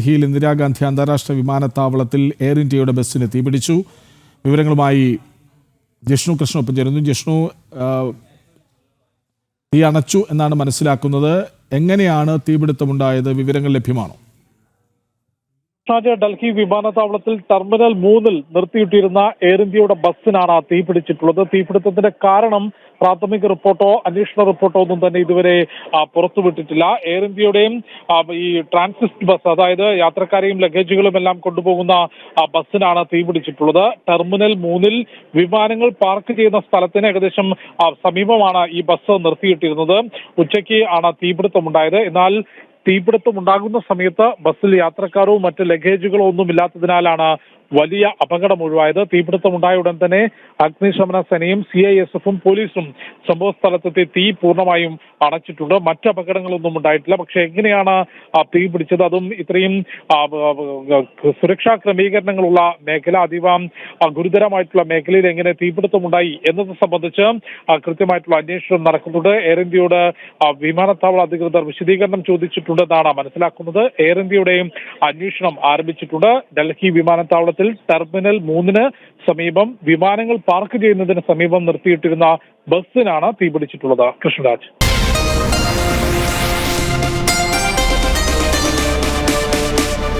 ഡൽഹിയിൽ ഇന്ദിരാഗാന്ധി അന്താരാഷ്ട്ര വിമാനത്താവളത്തിൽ എയർ ഇന്ത്യയുടെ ബസ്സിന് തീപിടിച്ചു. വിവരങ്ങളുമായി ജിഷ്ണു കൃഷ്ണ ഒപ്പം ചേരുന്നു. ജിഷ്ണു, തീ അണച്ചു എന്നാണ് മനസ്സിലാക്കുന്നത്. എങ്ങനെയാണ് തീപിടുത്തമുണ്ടായത്? വിവരങ്ങൾ ലഭ്യമാണോ? ഡൽഹി വിമാനത്താവളത്തിൽ ടെർമിനൽ 3-ൽ നിർത്തിയിട്ടിരുന്ന എയർ ഇന്ത്യയുടെ ബസ്സിനാണ് തീപിടിച്ചിട്ടുള്ളത്. തീപിടുത്തത്തിന്റെ കാരണം പ്രാഥമിക റിപ്പോർട്ടോ അന്വേഷണ റിപ്പോർട്ടോ ഒന്നും തന്നെ ഇതുവരെ പുറത്തുവിട്ടിട്ടില്ല. എയർ ഇന്ത്യയുടെയും ഈ ട്രാൻസിറ്റ് ബസ്, അതായത് യാത്രക്കാരെയും ലഗേജുകളും എല്ലാം കൊണ്ടുപോകുന്ന ബസ്സിനാണ് തീപിടിച്ചിട്ടുള്ളത്. ടെർമിനൽ 3-ൽ വിമാനങ്ങൾ പാർക്ക് ചെയ്യുന്ന സ്ഥലത്തിന് ഏകദേശം സമീപമാണ് ഈ ബസ് നിർത്തിയിട്ടിരുന്നത്. ഉച്ചയ്ക്ക് ആണ് തീപിടുത്തമുണ്ടായത്. എന്നാൽ തീപിടുത്തം ഉണ്ടാകുന്ന സമയത്ത് ബസ്സിൽ യാത്രക്കാരോ മറ്റ് ലഗേജുകളോ ഒന്നും ഇല്ലാത്തതിനാലാണ് വലിയ അപകടം ഒഴിവായത്. തീപിടുത്തമുണ്ടായ ഉടൻ തന്നെ അഗ്നിശമന സേനയും CISFും പോലീസും സംഭവ സ്ഥലത്തെത്തി തീ പൂർണ്ണമായും അണച്ചിട്ടുണ്ട്. മറ്റ് അപകടങ്ങളൊന്നും ഉണ്ടായിട്ടില്ല. പക്ഷെ എങ്ങനെയാണ് തീ പിടിച്ചത്, അതും ഇത്രയും സുരക്ഷാ ക്രമീകരണങ്ങളുള്ള മേഖല, അതീവ ഗുരുതരമായിട്ടുള്ള മേഖലയിൽ എങ്ങനെ തീപിടുത്തമുണ്ടായി എന്നത് സംബന്ധിച്ച് കൃത്യമായിട്ടുള്ള അന്വേഷണം നടക്കുന്നുണ്ട്. എയർ ഇന്ത്യയോട് വിമാനത്താവള അധികൃതർ വിശദീകരണം ചോദിച്ചിട്ടുണ്ടെന്നാണ് മനസ്സിലാക്കുന്നത്. എയർ ഇന്ത്യയുടെയും അന്വേഷണം ആരംഭിച്ചിട്ടുണ്ട്. ഡൽഹി വിമാനത്താവളത്തിൽ ടെർമിനൽ 3-ന് സമീപം വിമാനങ്ങൾ പാർക്ക് ചെയ്യുന്നതിന് സമീപം നിർത്തിയിട്ടിരുന്ന ബസ്സിനാണ് തീപിടിച്ചിട്ടുള്ളത്. കൃഷ്ണരാജ്.